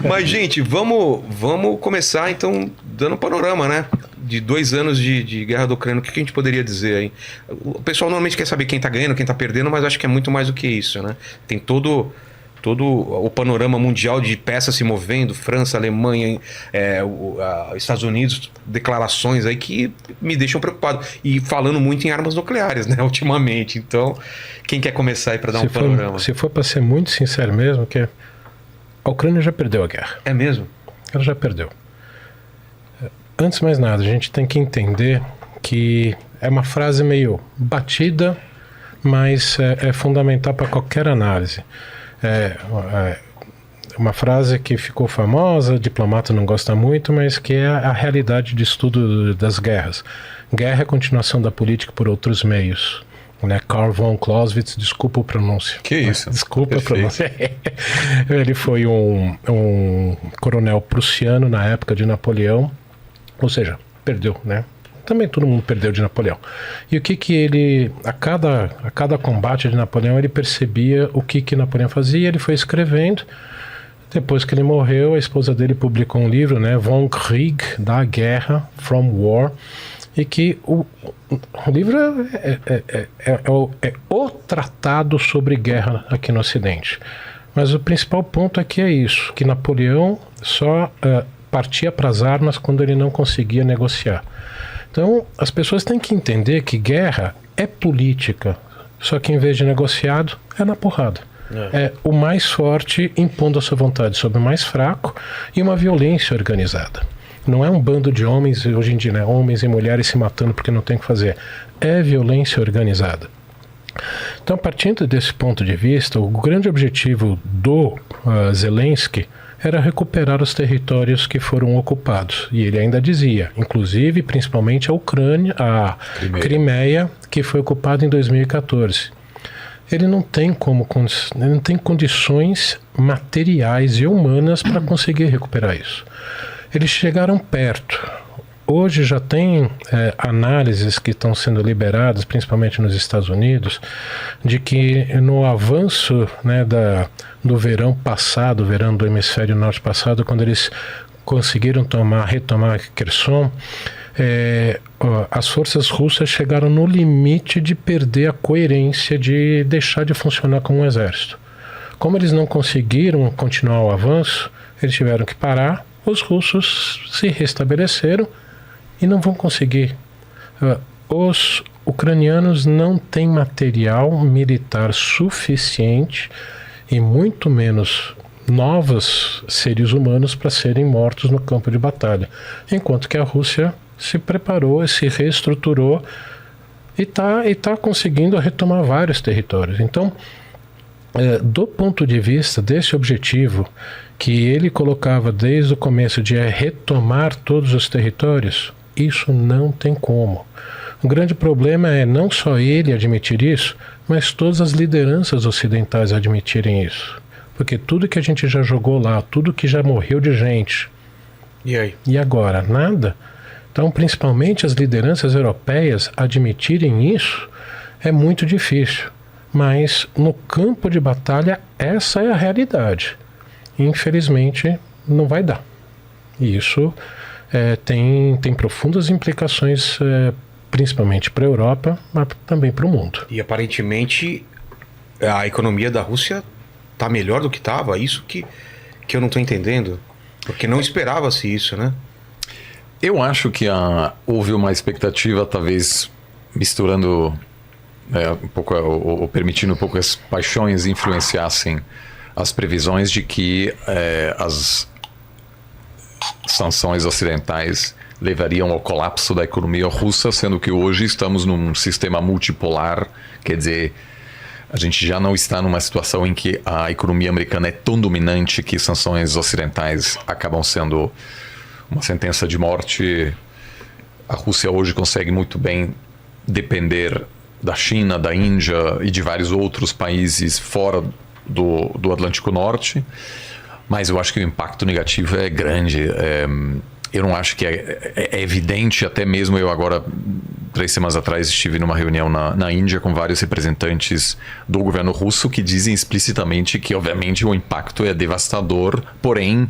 Mas, gente, vamos começar, então, dando um panorama, né? De 2 anos de guerra da Ucrânia. O que a gente poderia dizer aí? O pessoal normalmente quer saber quem tá ganhando, quem tá perdendo, mas acho que é muito mais do que isso, né? Tem todo o panorama mundial de peças se movendo, França, Alemanha, Estados Unidos, declarações aí que me deixam preocupado. E falando muito em armas nucleares, né, ultimamente. Então, quem quer começar aí para dar um panorama? Se for para ser muito sincero mesmo, que a Ucrânia já perdeu a guerra. É mesmo? Ela já perdeu. Antes de mais nada, a gente tem que entender que é uma frase meio batida, mas é fundamental para qualquer análise. Uma frase que ficou famosa, diplomata não gosta muito, mas que é a realidade de estudo das guerras. Guerra é a continuação da política por outros meios. Né? Karl von Clausewitz, desculpa a pronúncia. Que isso? Desculpa a pronúncia. Ele foi um coronel prussiano na época de Napoleão, ou seja, perdeu, né? Também todo mundo perdeu de Napoleão. E o que ele... A cada combate de Napoleão, ele percebia o que Napoleão fazia, ele foi escrevendo. Depois que ele morreu, a esposa dele publicou um livro, né? Von Krieg, da guerra, From War. E que o livro é o tratado sobre guerra aqui no Ocidente. Mas o principal ponto aqui é isso, que Napoleão só partia para as armas quando ele não conseguia negociar. Então, as pessoas têm que entender que guerra é política, só que em vez de negociado, é na porrada. É o mais forte impondo a sua vontade sobre o mais fraco e uma violência organizada. Não é um bando de homens, hoje em dia, né, homens e mulheres se matando porque não tem o que fazer. É violência organizada. Então, partindo desse ponto de vista, o grande objetivo do Zelensky era recuperar os territórios que foram ocupados. E ele ainda dizia, inclusive, principalmente a Ucrânia, a Crimeia, que foi ocupada em 2014. Ele não tem condições materiais e humanas para conseguir recuperar isso. Eles chegaram perto. Hoje já tem análises que estão sendo liberadas, principalmente nos Estados Unidos, de que no avanço, né, do verão passado, verão do hemisfério norte passado, quando eles conseguiram retomar Kherson, as forças russas chegaram no limite de perder a coerência, de deixar de funcionar como um exército. Como eles não conseguiram continuar o avanço, eles tiveram que parar, os russos se restabeleceram e não vão conseguir. Os ucranianos não têm material militar suficiente e muito menos novos seres humanos para serem mortos no campo de batalha, enquanto que a Rússia se preparou, se reestruturou e tá conseguindo retomar vários territórios. Então, do ponto de vista desse objetivo que ele colocava desde o começo de retomar todos os territórios, isso não tem como. O grande problema é não só ele admitir isso, mas todas as lideranças ocidentais admitirem isso. Porque tudo que a gente já jogou lá, tudo que já morreu de gente, e aí? E agora? Nada? Então, principalmente as lideranças europeias admitirem isso é muito difícil. Mas no campo de batalha, essa é a realidade. Infelizmente, não vai dar. E isso tem profundas implicações, principalmente para a Europa, mas também para o mundo. E aparentemente a economia da Rússia está melhor do que estava. Isso que eu não estou entendendo. Porque não esperava-se isso, né? Eu acho que houve uma expectativa, talvez misturando um pouco, ou permitindo um pouco as paixões influenciassem as previsões de que as sanções ocidentais levariam ao colapso da economia russa, sendo que hoje estamos num sistema multipolar, quer dizer, a gente já não está numa situação em que a economia americana é tão dominante que sanções ocidentais acabam sendo uma sentença de morte. A Rússia hoje consegue muito bem depender da China, da Índia e de vários outros países fora do Atlântico Norte, mas eu acho que o impacto negativo é grande. Eu não acho que é evidente, até mesmo eu agora 3 semanas atrás estive numa reunião na Índia com vários representantes do governo russo que dizem explicitamente que, obviamente, o impacto é devastador, porém,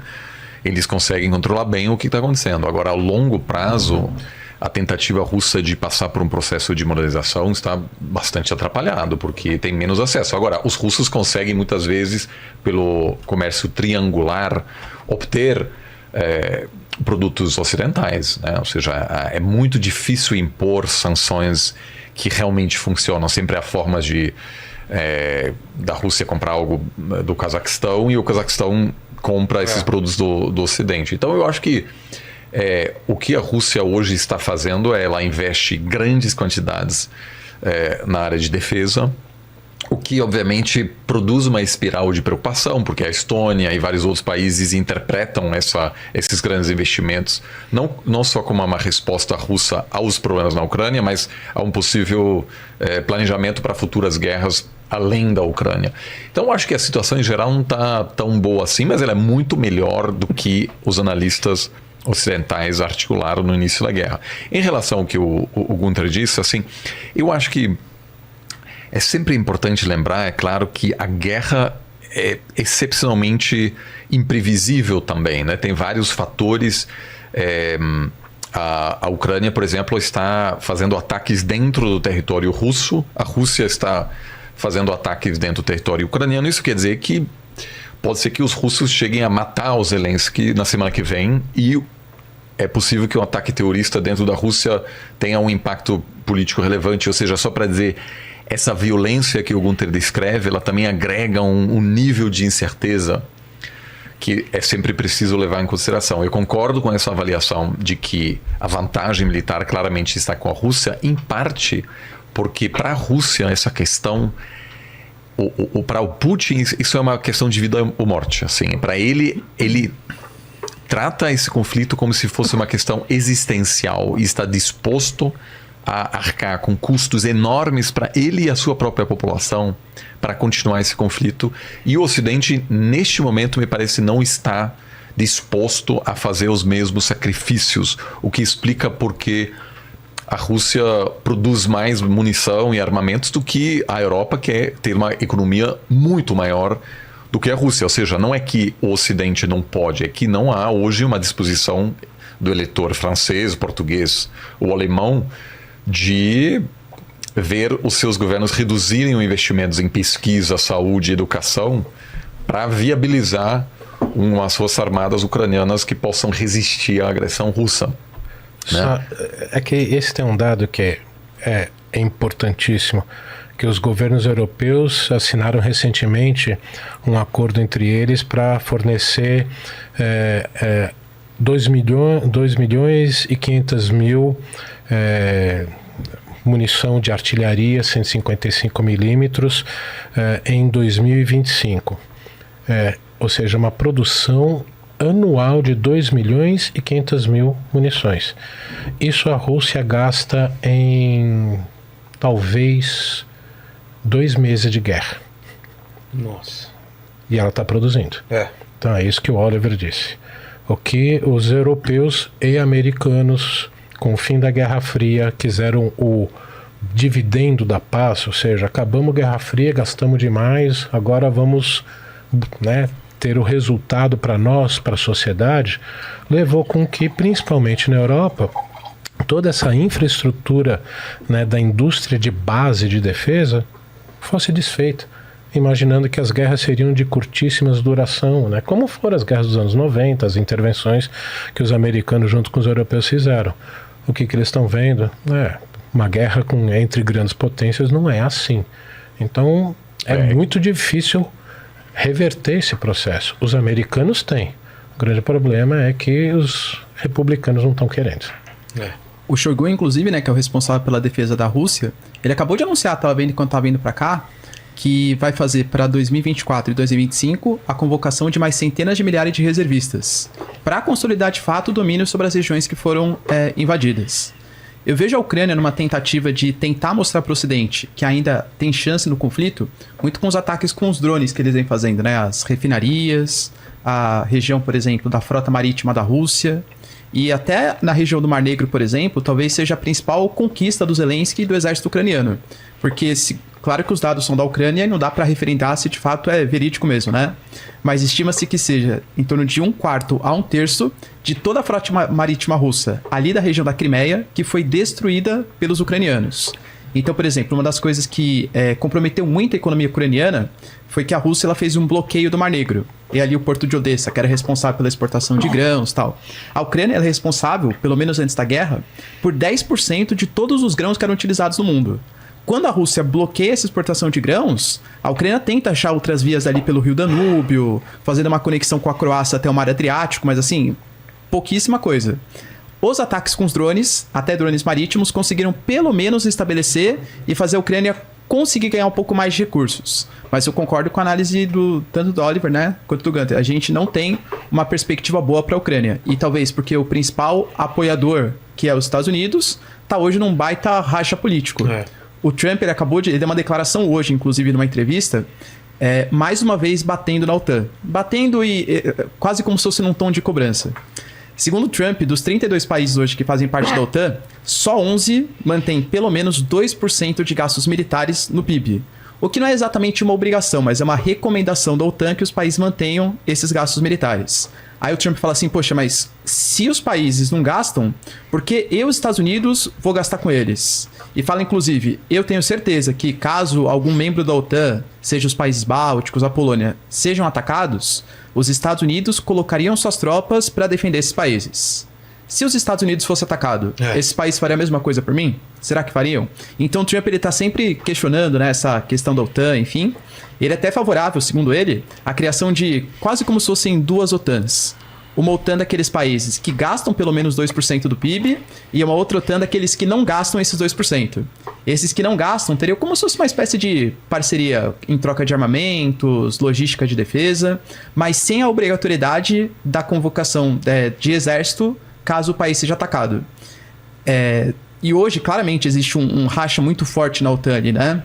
eles conseguem controlar bem o que está acontecendo. Agora, a longo prazo, a tentativa russa de passar por um processo de modernização está bastante atrapalhado, porque tem menos acesso. Agora, os russos conseguem muitas vezes, pelo comércio triangular, obter produtos ocidentais, né? Ou seja, é muito difícil impor sanções que realmente funcionam. Sempre há formas da Rússia comprar algo do Cazaquistão e o Cazaquistão compra esses produtos do Ocidente. Então eu acho que o que a Rússia hoje está fazendo ela investe grandes quantidades na área de defesa, o que obviamente produz uma espiral de preocupação, porque a Estônia e vários outros países interpretam esses grandes investimentos não só como uma resposta russa aos problemas na Ucrânia, mas a um possível planejamento para futuras guerras além da Ucrânia. Então acho que a situação em geral não está tão boa assim, mas ela é muito melhor do que os analistas ocidentais articularam no início da guerra. Em relação ao que o Gunther disse, assim, eu acho que é sempre importante lembrar, é claro, que a guerra é excepcionalmente imprevisível também, né? Tem vários fatores. A Ucrânia, por exemplo, está fazendo ataques dentro do território russo. A Rússia está fazendo ataques dentro do território ucraniano. Isso quer dizer que pode ser que os russos cheguem a matar o Zelensky na semana que vem e é possível que um ataque terrorista dentro da Rússia tenha um impacto político relevante. Ou seja, só para dizer, essa violência que o Gunther descreve, ela também agrega um nível de incerteza que é sempre preciso levar em consideração. Eu concordo com essa avaliação de que a vantagem militar claramente está com a Rússia, em parte porque para a Rússia essa questão, para o Putin, isso é uma questão de vida ou morte. Assim, para ele trata esse conflito como se fosse uma questão existencial e está disposto a arcar com custos enormes para ele e a sua própria população para continuar esse conflito. E o Ocidente, neste momento, me parece não está disposto a fazer os mesmos sacrifícios, o que explica porque a Rússia produz mais munição e armamentos do que a Europa, quer ter uma economia muito maior do que a Rússia. Ou seja, não é que o Ocidente não pode, é que não há hoje uma disposição do eleitor francês, português ou alemão de ver os seus governos reduzirem os investimentos em pesquisa, saúde e educação para viabilizar umas forças armadas ucranianas que possam resistir à agressão russa. Né? É que esse tem um dado que é importantíssimo, que os governos europeus assinaram recentemente um acordo entre eles para fornecer 2 milhões e 500 mil munição de artilharia 155 milímetros em 2025. Ou seja, uma produção anual de 2 milhões e 500 mil munições. Isso a Rússia gasta em talvez 2 meses de guerra. Nossa. E ela está produzindo. Então é isso que o Oliver disse. O que os europeus e americanos, com o fim da Guerra Fria, quiseram o dividendo da paz, ou seja, acabamos a Guerra Fria, gastamos demais, agora vamos, né, ter o resultado para nós, para a sociedade, levou com que, principalmente na Europa, toda essa infraestrutura, né, da indústria de base de defesa fosse desfeita, imaginando que as guerras seriam de curtíssimas duração, né? Como foram as guerras dos anos 90, as intervenções que os americanos junto com os europeus fizeram. O que eles estão vendo? Uma guerra entre grandes potências não é assim. Então é muito difícil reverter esse processo. Os americanos têm. O grande problema é que os republicanos não estão querendo. O Shoigu, inclusive, né, que é o responsável pela defesa da Rússia, ele acabou de anunciar, estava vendo enquanto estava vindo para cá, que vai fazer para 2024 e 2025 a convocação de mais centenas de milhares de reservistas, para consolidar de fato o domínio sobre as regiões que foram invadidas. Eu vejo a Ucrânia numa tentativa de tentar mostrar para o Ocidente que ainda tem chance no conflito, muito com os ataques com os drones que eles vêm fazendo, né? As refinarias, a região, por exemplo, da frota marítima da Rússia. E até na região do Mar Negro, por exemplo, talvez seja a principal conquista do Zelensky e do exército ucraniano. Porque, claro que os dados são da Ucrânia e não dá para referendar se de fato é verídico mesmo, né? Mas estima-se que seja em torno de 1/4 a 1/3 de toda a frota marítima russa ali da região da Crimeia que foi destruída pelos ucranianos. Então, por exemplo, uma das coisas que comprometeu muito a economia ucraniana foi que a Rússia ela fez um bloqueio do Mar Negro. E ali o porto de Odessa, que era responsável pela exportação de grãos e tal. A Ucrânia é responsável, pelo menos antes da guerra, por 10% de todos os grãos que eram utilizados no mundo. Quando a Rússia bloqueia essa exportação de grãos, a Ucrânia tenta achar outras vias ali pelo Rio Danúbio, fazendo uma conexão com a Croácia até o Mar Adriático, mas assim, pouquíssima coisa. Os ataques com os drones, até drones marítimos, conseguiram pelo menos estabelecer e fazer a Ucrânia conseguir ganhar um pouco mais de recursos. Mas eu concordo com a análise tanto do Oliver, né, quanto do Gunter. A gente não tem uma perspectiva boa para a Ucrânia. E talvez porque o principal apoiador, que é os Estados Unidos, está hoje num baita racha político. O Trump ele deu uma declaração hoje, inclusive numa entrevista, mais uma vez batendo na OTAN. Batendo quase como se fosse num tom de cobrança. Segundo Trump, dos 32 países hoje que fazem parte da OTAN, só 11 mantêm pelo menos 2% de gastos militares no PIB. O que não é exatamente uma obrigação, mas é uma recomendação da OTAN que os países mantenham esses gastos militares. Aí o Trump fala assim, poxa, mas se os países não gastam, por que eu, Estados Unidos, vou gastar com eles? E fala, inclusive, eu tenho certeza que caso algum membro da OTAN, seja os países bálticos, a Polônia, sejam atacados, os Estados Unidos colocariam suas tropas para defender esses países. Se os Estados Unidos fosse atacado, esses países fariam a mesma coisa por mim? Será que fariam? Então o Trump ele tá sempre questionando, né, essa questão da OTAN, enfim. Ele é até favorável, segundo ele, à criação de quase como se fossem duas OTANs. Uma OTAN daqueles países que gastam pelo menos 2% do PIB e uma outra OTAN daqueles que não gastam esses 2%. Esses que não gastam teriam como se fosse uma espécie de parceria em troca de armamentos, logística de defesa, mas sem a obrigatoriedade da convocação de exército caso o país seja atacado. E hoje, claramente, existe um racha muito forte na OTAN ali, né?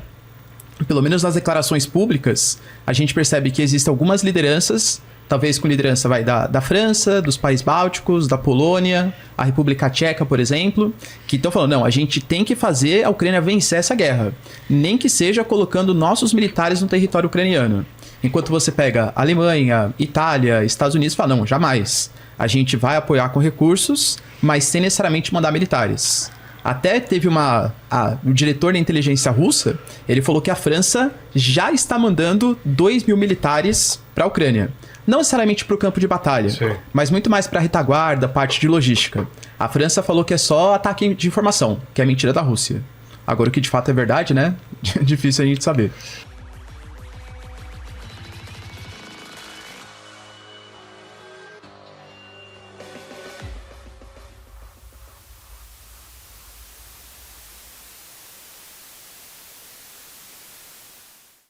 Pelo menos nas declarações públicas, a gente percebe que existem algumas lideranças, talvez com liderança da França, dos países bálticos, da Polônia, a República Tcheca, por exemplo, que estão falando, não, a gente tem que fazer a Ucrânia vencer essa guerra, nem que seja colocando nossos militares no território ucraniano. Enquanto você pega Alemanha, Itália, Estados Unidos, fala, não, jamais. A gente vai apoiar com recursos, mas sem necessariamente mandar militares. Até teve o diretor da inteligência russa, ele falou que a França já está mandando 2.000 militares para a Ucrânia. Não necessariamente para o campo de batalha, mas muito mais para a retaguarda, parte de logística. A França falou que é só ataque de informação, que é mentira da Rússia. Agora o que de fato é verdade, né? Difícil a gente saber.